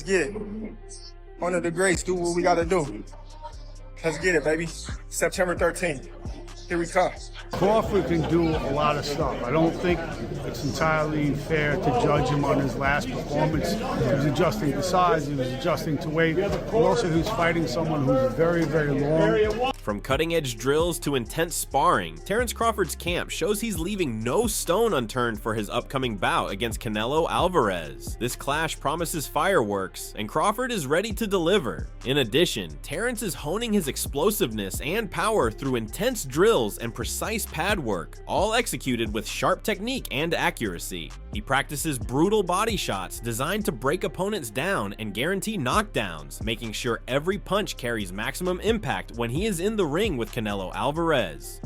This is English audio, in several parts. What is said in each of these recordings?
Let's get it. Honor the greats, do what we gotta do. Let's get it, baby. September 13th. Here we come. Crawford can do a lot of stuff. I don't think it's entirely fair to judge him on his last performance. He was adjusting to size, he was adjusting to weight, but also he's fighting someone who's very, very long. From cutting-edge drills to intense sparring, Terence Crawford's camp shows he's leaving no stone unturned for his upcoming bout against Canelo Alvarez. This clash promises fireworks, and Crawford is ready to deliver. In addition, Terence is honing his explosiveness and power through intense drills and precise pad work, all executed with sharp technique and accuracy. He practices brutal body shots designed to break opponents down and guarantee knockdowns, making sure every punch carries maximum impact when he is in the ring with Canelo Alvarez.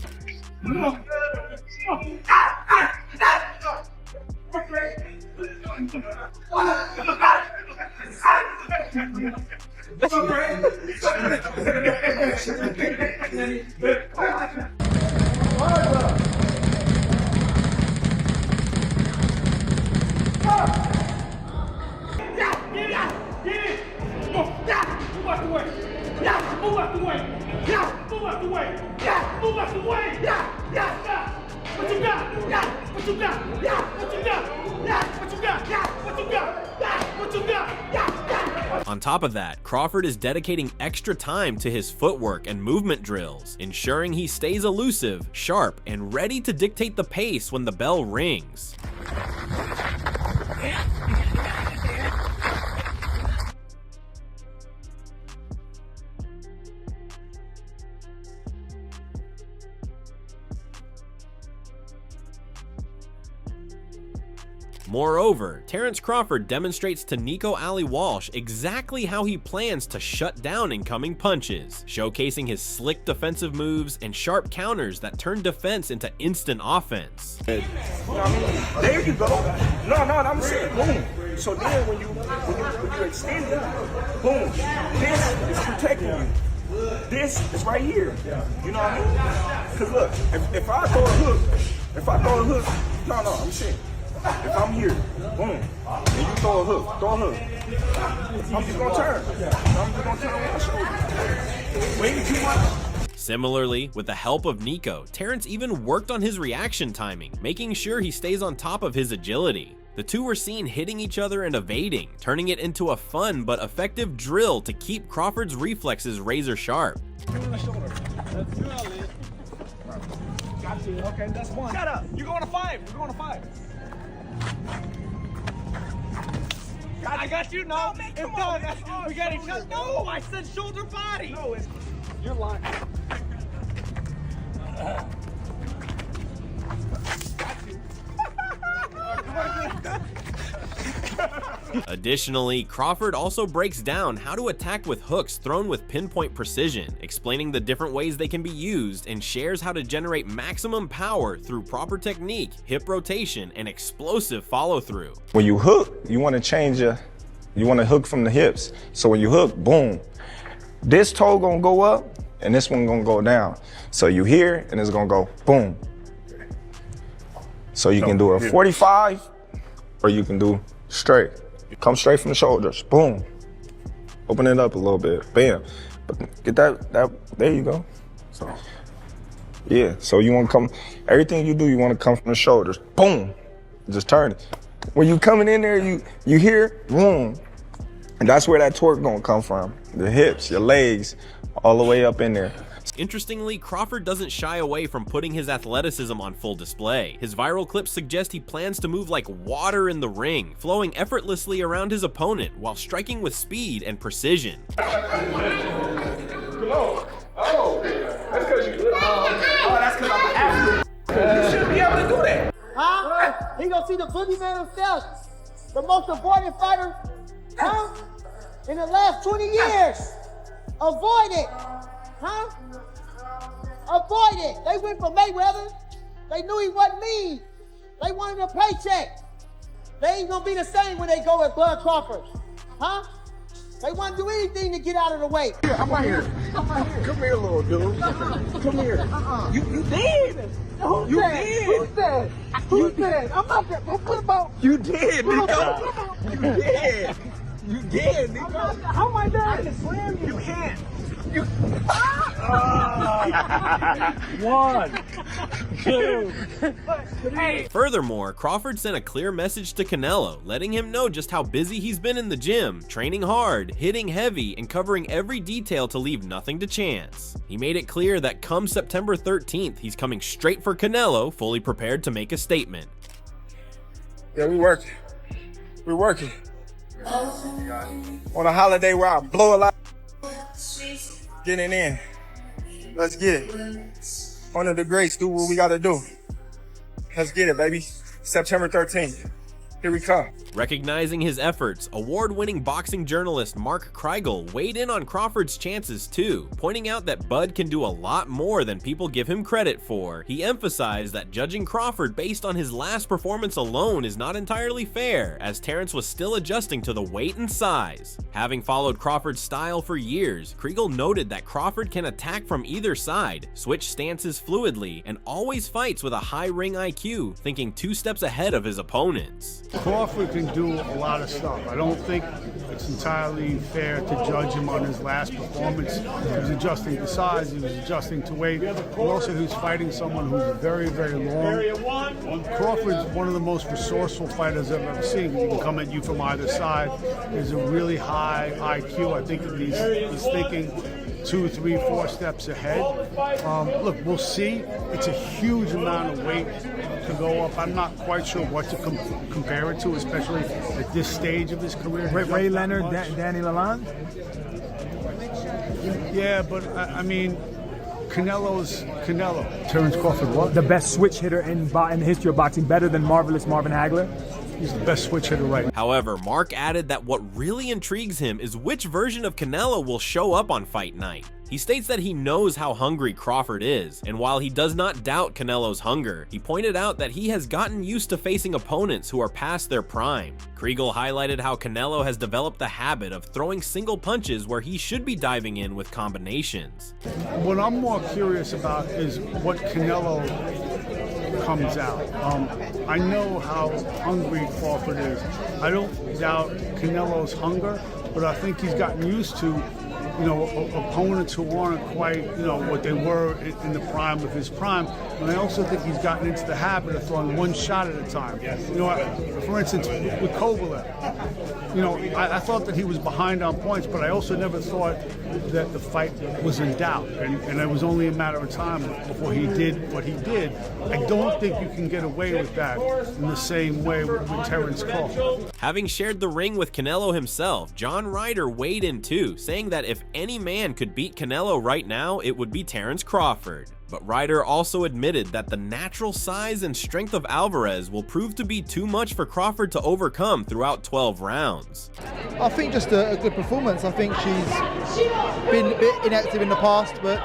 On top of that, Crawford is dedicating extra time to his footwork and movement drills, ensuring he stays elusive, sharp, and ready to dictate the pace when the bell rings. Moreover, Terence Crawford demonstrates to Nico Ali Walsh exactly how he plans to shut down incoming punches, showcasing his slick defensive moves and sharp counters that turn defense into instant offense. There you go. No, I'm saying boom. So then when you extend it, boom. This is protecting you. This is right here. You know what I mean? Because look, if I throw a hook, no, I'm saying. If I'm here, boom, and you throw a hook, I'm just gonna turn. I'm just gonna turn on my shoulder. Wait too much. Similarly, with the help of Nico, Terence even worked on his reaction timing, making sure he stays on top of his agility. The two were seen hitting each other and evading, turning it into a fun but effective drill to keep Crawford's reflexes razor sharp. Let's do it, Liz. Got you. Okay, that's one. Shut up. You're going to 5. We're going to 5. I got you. No, it's done. We got each other. No, I said shoulder body. No, you're lying. Got you. Additionally, Crawford also breaks down how to attack with hooks thrown with pinpoint precision, explaining the different ways they can be used, and shares how to generate maximum power through proper technique, hip rotation, and explosive follow-through. When you hook, you want to hook from the hips. So when you hook, boom, this toe gonna go up and this one gonna go down. So you here and it's gonna go boom. So you can do a 45 or you can do straight. Come straight from the shoulders, boom. Open it up a little bit, bam. But get that, there you go. So, yeah, so you wanna come, everything you do, you wanna come from the shoulders, boom. Just turn it. When you coming in there, you hear, boom. And that's where that torque gonna come from. The hips, your legs, all the way up in there. Interestingly, Crawford doesn't shy away from putting his athleticism on full display. His viral clips suggest he plans to move like water in the ring, flowing effortlessly around his opponent while striking with speed and precision. Come on. Oh, that's because you little. Oh, that's because I'm an athlete. You shouldn't be able to do that. Huh? He gonna see the boogeyman himself, the most avoided fighter, huh? In the last 20 years. Avoid it, huh? Avoid it. They went for Mayweather. They knew he wasn't mean. They wanted a paycheck. They ain't gonna be the same when they go with Bud Crawford, huh? They want to do anything to get out of the way. Here, I'm right here. Come here, little dude. Come here. You did. Who said? Who said? I'm not that. What about? You did, Nico. You did. You did, nigga. How am I there? I can slam you. You can't. You. 1, 2. Hey. Furthermore, Crawford sent a clear message to Canelo, letting him know just how busy he's been in the gym, training hard, hitting heavy, and covering every detail to leave nothing to chance. He made it clear that come September 13th, he's coming straight for Canelo, fully prepared to make a statement. Yeah, we working. We're working. On a holiday where I blow a lot. Getting in. Let's get it. One of the greats do what we gotta do. Let's get it, baby. September 13th. Here we come. Recognizing his efforts, award-winning boxing journalist Mark Kreigel weighed in on Crawford's chances too, pointing out that Bud can do a lot more than people give him credit for. He emphasized that judging Crawford based on his last performance alone is not entirely fair, as Terence was still adjusting to the weight and size. Having followed Crawford's style for years, Kreigel noted that Crawford can attack from either side, switch stances fluidly, and always fights with a high ring IQ, thinking 2 steps ahead of his opponents. Crawford can do a lot of stuff. I don't think it's entirely fair to judge him on his last performance. He was adjusting to size, he was adjusting to weight, but also he's fighting someone who's very, very long. Crawford's one of the most resourceful fighters I've ever seen. He can come at you from either side. He's a really high IQ. I think that he's thinking 2, 3, 4 steps ahead. Look, we'll see. It's a huge amount of weight to go up. I'm not quite sure what to compare it to, especially at this stage of his career. Ray Leonard, Danny Lalonde? Yeah, but I mean, Canelo's Canelo. Terence Crawford, what? The best switch hitter in the history of boxing, better than marvelous Marvin Hagler? He's the best switch hitter right now. However, Mark added that what really intrigues him is which version of Canelo will show up on fight night. He states that he knows how hungry Crawford is, and while he does not doubt Canelo's hunger, he pointed out that he has gotten used to facing opponents who are past their prime. Kreigel highlighted how Canelo has developed the habit of throwing single punches where he should be diving in with combinations. What I'm more curious about is what Canelo comes out. I know how hungry Crawford is. I don't doubt Canelo's hunger, but I think he's gotten used to, you know, opponents who aren't quite, you know, what they were in the prime of his prime. And I also think he's gotten into the habit of throwing one shot at a time. You know, for instance, with Kovalev, you know, I thought that he was behind on points, but I also never thought that the fight was in doubt. And it was only a matter of time before he did what he did. I don't think you can get away with that in the same way with Terence Crawford. Having shared the ring with Canelo himself, John Ryder weighed in too, saying that if any man could beat Canelo right now, it would be Terence Crawford. But Ryder also admitted that the natural size and strength of Alvarez will prove to be too much for Crawford to overcome throughout 12 rounds. I think just a good performance. I think she's been a bit inactive in the past, but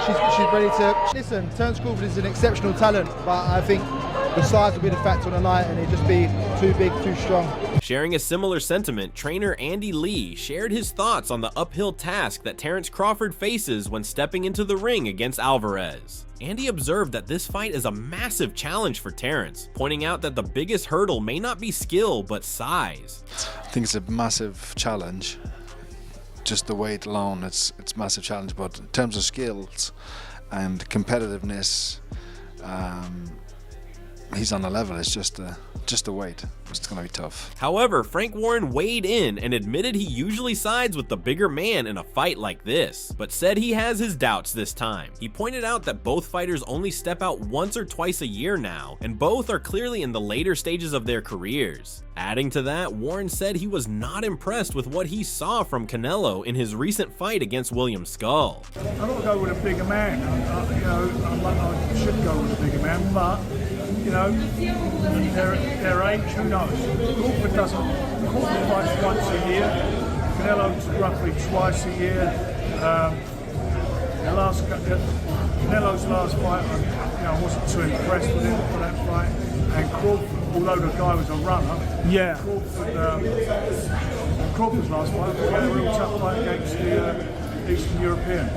she's ready to... Listen, Terence Crawford is an exceptional talent, but I think the size will be the factor on the night, and it'd just be too big, too strong. Sharing a similar sentiment, trainer Andy Lee shared his thoughts on the uphill task that Terence Crawford faces when stepping into the ring against Alvarez. Andy observed that this fight is a massive challenge for Terence, pointing out that the biggest hurdle may not be skill, but size. I think it's a massive challenge. Just the weight alone, it's a massive challenge, but in terms of skills and competitiveness, he's on a level. It's just the weight. It's going to be tough. However, Frank Warren weighed in and admitted he usually sides with the bigger man in a fight like this, but said he has his doubts this time. He pointed out that both fighters only step out once or twice a year now, and both are clearly in the later stages of their careers. Adding to that, Warren said he was not impressed with what he saw from Canelo in his recent fight against William Skull. I don't go with a bigger man. I should go with a bigger man, but you know, their age, who knows? Crawford fights once a year. Canelo's roughly twice a year. Canelo's last fight, I wasn't too impressed with him for that fight. And Crawford, although the guy was a runner, yeah. Crawford's last fight, he had a real tough fight against the Eastern European.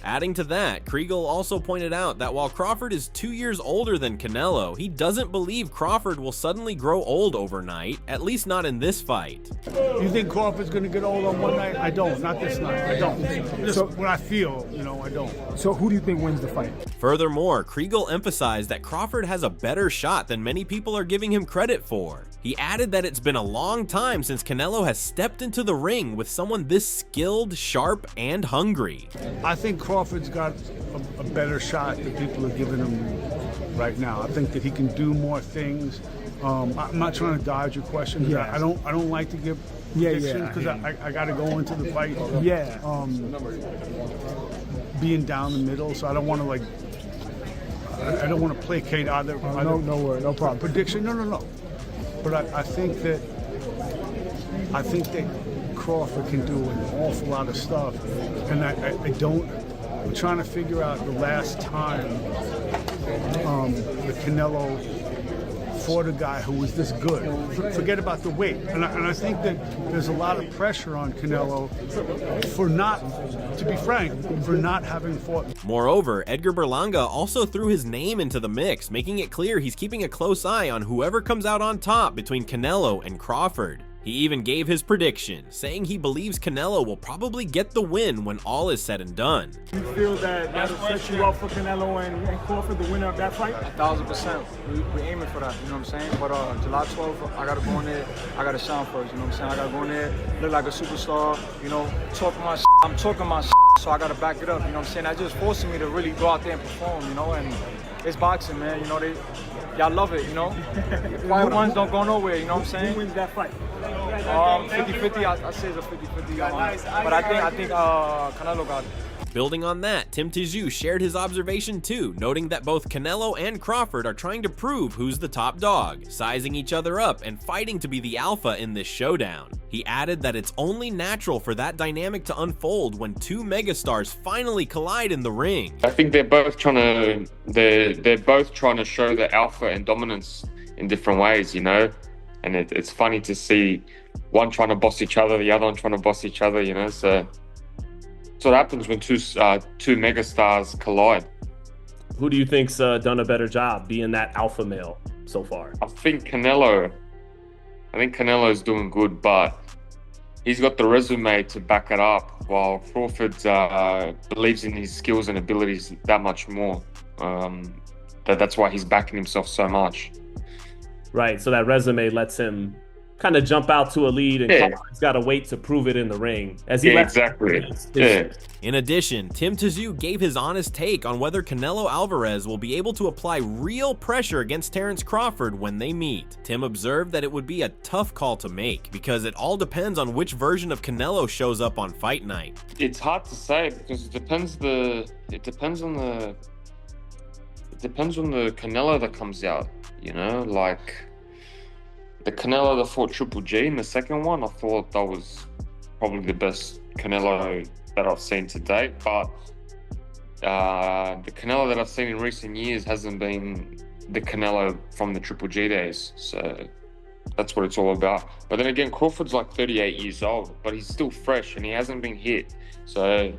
Adding to that, Kriegel also pointed out that while Crawford is 2 years older than Canelo, he doesn't believe Crawford will suddenly grow old overnight, at least not in this fight. You think Crawford's going to get old on one night? I don't. Not this night. I don't. Just what I feel, I don't. So who do you think wins the fight? Furthermore, Kriegel emphasized that Crawford has a better shot than many people are giving him credit for. He added that it's been a long time since Canelo has stepped into the ring with someone this skilled, sharp, and hungry. I think Crawford's got a better shot than people are giving him right now. I think that he can do more things. I'm not trying to dodge your question. Yeah. I don't like to give predictions because I got to go into the fight. Yeah. Being down the middle, so I don't want to I don't want to placate either. No problem. Prediction? No. But I think that Crawford can do an awful lot of stuff, and I'm trying to figure out the last time that Canelo fought a guy who was this good. Forget about the weight, and I think that there's a lot of pressure on Canelo for not, to be frank, for not having fought. Moreover, Edgar Berlanga also threw his name into the mix, making it clear he's keeping a close eye on whoever comes out on top between Canelo and Crawford. He even gave his prediction, saying he believes Canelo will probably get the win when all is said and done. You feel that'll set you up for Canelo and Crawford, the winner of that fight? 1,000%. We're aiming for that, you know what I'm saying? But July 12th, I gotta go in there, I gotta shine first, you know what I'm saying? I gotta go in there, look like a superstar, talking my shit. I'm talking my shit, so I gotta back it up, you know what I'm saying? That just forcing me to really go out there and perform, and it's boxing, man, y'all love it, Quiet ones don't go nowhere, you know what I'm saying? Who wins that fight? 50-50, I say it's a 50-50, but I think Canelo got it. Building on that, Tim Tszyu shared his observation too, noting that both Canelo and Crawford are trying to prove who's the top dog, sizing each other up and fighting to be the alpha in this showdown. He added that it's only natural for that dynamic to unfold when two megastars finally collide in the ring. I think they're both trying to show the alpha and dominance in different ways, and it's funny to see one trying to boss each other, the other one trying to boss each other, so that's what happens when two megastars collide. Who do you think's done a better job being that alpha male so far? I think Canelo's doing good, but he's got the resume to back it up, while Crawford believes in his skills and abilities that much more. That's why he's backing himself so much. Right, so that resume lets him kind of jump out to a lead, and he's got to wait to prove it in the ring. Exactly. In addition, Tim Tszyu gave his honest take on whether Canelo Alvarez will be able to apply real pressure against Terence Crawford when they meet. Tim observed that it would be a tough call to make because it all depends on which version of Canelo shows up on fight night. It's hard to say because it depends on the Canelo that comes out, the Canelo that fought Triple G in the second one, I thought that was probably the best Canelo that I've seen to date. But the Canelo that I've seen in recent years hasn't been the Canelo from the Triple G days. So that's what it's all about. But then again, Crawford's like 38 years old, but he's still fresh and he hasn't been hit. So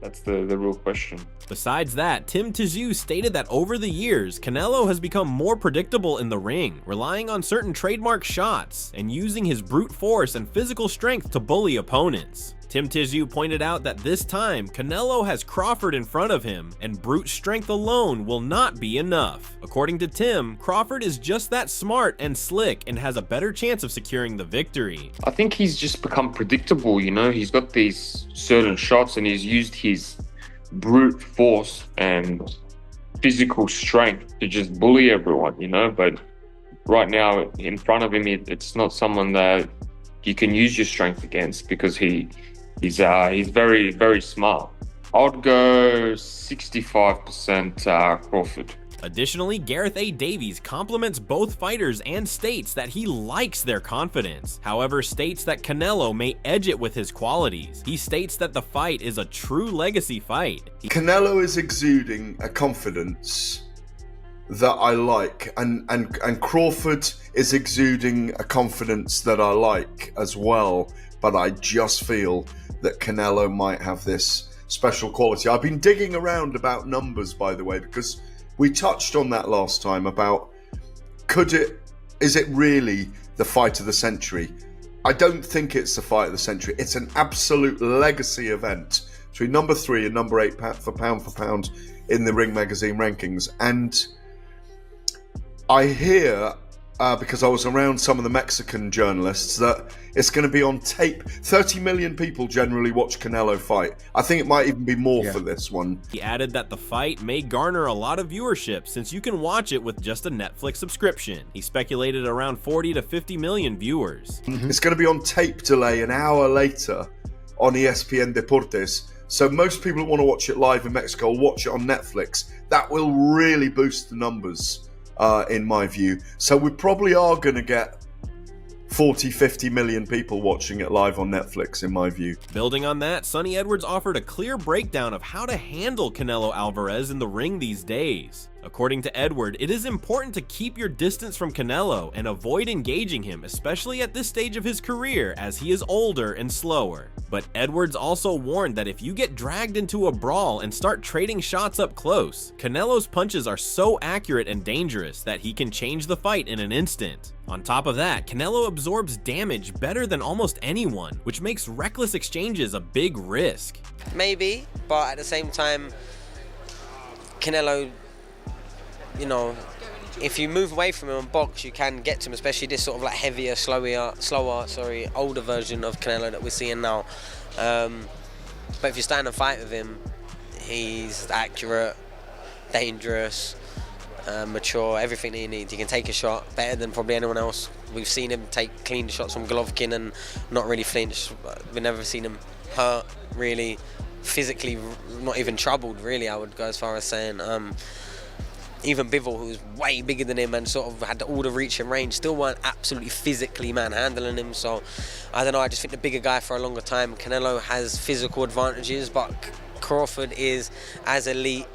that's the real question. Besides that, Tim Tszyu stated that over the years, Canelo has become more predictable in the ring, relying on certain trademark shots and using his brute force and physical strength to bully opponents. Tim Tszyu pointed out that this time, Canelo has Crawford in front of him, and brute strength alone will not be enough. According to Tim, Crawford is just that smart and slick and has a better chance of securing the victory. I think he's just become predictable, He's got these certain shots and he's used his brute force and physical strength to just bully everyone, But right now, in front of him, it's not someone that you can use your strength against because he's very, very smart. I would go 65% Crawford. Additionally, Gareth A. Davies compliments both fighters and states that he likes their confidence, however states that Canelo may edge it with his qualities. He states that the fight is a true legacy fight. Canelo is exuding a confidence that I like, and Crawford is exuding a confidence that I like as well, but I just feel that Canelo might have this special quality. I've been digging around about numbers, by the way, because we touched on that last time about is it really the fight of the century? I don't think it's the fight of the century. It's an absolute legacy event between number 3 and number 8 for pound in the Ring Magazine rankings. And I hear, because I was around some of the Mexican journalists, that it's going to be on tape. 30 million people generally watch Canelo fight. I think it might even be more for this one. He added that the fight may garner a lot of viewership since you can watch it with just a Netflix subscription. He speculated around 40 to 50 million viewers. It's going to be on tape delay an hour later on ESPN Deportes. So most people that want to watch it live in Mexico will watch it on Netflix. That will really boost the numbers, in my view. So we probably are going to get 40, 50 million people watching it live on Netflix, in my view. Building on that, Sonny Edwards offered a clear breakdown of how to handle Canelo Alvarez in the ring these days. According to Edward, it is important to keep your distance from Canelo and avoid engaging him, especially at this stage of his career as he is older and slower. But Edwards also warned that if you get dragged into a brawl and start trading shots up close, Canelo's punches are so accurate and dangerous that he can change the fight in an instant. On top of that, Canelo absorbs damage better than almost anyone, which makes reckless exchanges a big risk. Maybe, but at the same time, Canelo, you know, if you move away from him and box, you can get to him, especially this sort of like heavier, older version of Canelo that we're seeing now. But if you stand and fight with him, he's accurate, dangerous, mature, everything that he needs. He can take a shot better than probably anyone else. We've seen him take clean shots from Golovkin and not really flinch. We've never seen him hurt, really, physically, not even troubled, really, I would go as far as saying. Even Bivol, who was way bigger than him and sort of had all the reach and range, still weren't absolutely physically manhandling him. So, I don't know, I just think the bigger guy for a longer time. Canelo has physical advantages, but Crawford is as elite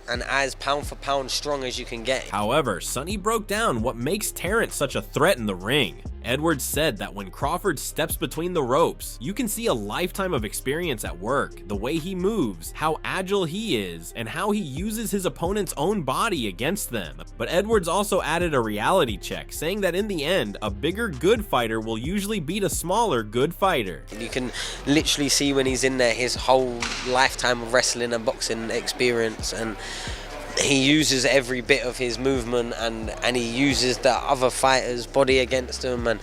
and as pound for pound strong as you can get. However, Sonny broke down what makes Terence such a threat in the ring. Edwards said that when Crawford steps between the ropes, you can see a lifetime of experience at work, the way he moves, how agile he is, and how he uses his opponent's own body against them. But Edwards also added a reality check, saying that in the end, a bigger good fighter will usually beat a smaller good fighter. You can literally see when he's in there his whole lifetime of wrestling and boxing experience, and he uses every bit of his movement and he uses the other fighter's body against him, and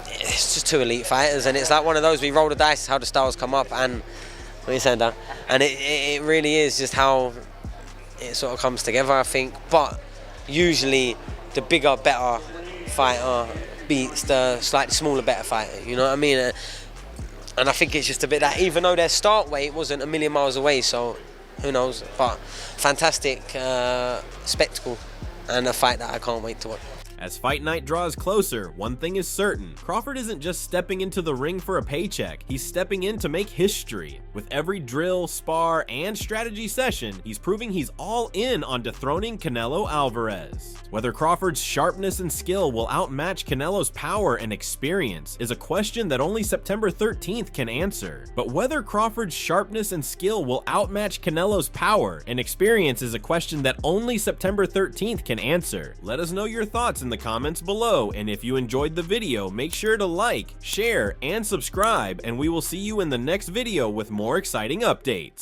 it's just two elite fighters. And it's like one of those, we roll the dice how the styles come up, and what are you saying, Dan? And it really is just how it sort of comes together, I think. But usually the bigger, better fighter beats the slightly smaller, better fighter, you know what I mean? And I think it's just a bit that, even though their start weight wasn't a million miles away, so who knows, but fantastic spectacle and a fight that I can't wait to watch. As fight night draws closer, one thing is certain. Crawford isn't just stepping into the ring for a paycheck, he's stepping in to make history. With every drill, spar, and strategy session, he's proving he's all in on dethroning Canelo Alvarez. Whether Crawford's sharpness and skill will outmatch Canelo's power and experience is a question that only September 13th can answer. But whether Crawford's sharpness and skill will outmatch Canelo's power and experience is a question that only September 13th can answer. Let us know your thoughts in the comments below, and if you enjoyed the video, make sure to like, share, and subscribe, and we will see you in the next video with more exciting updates.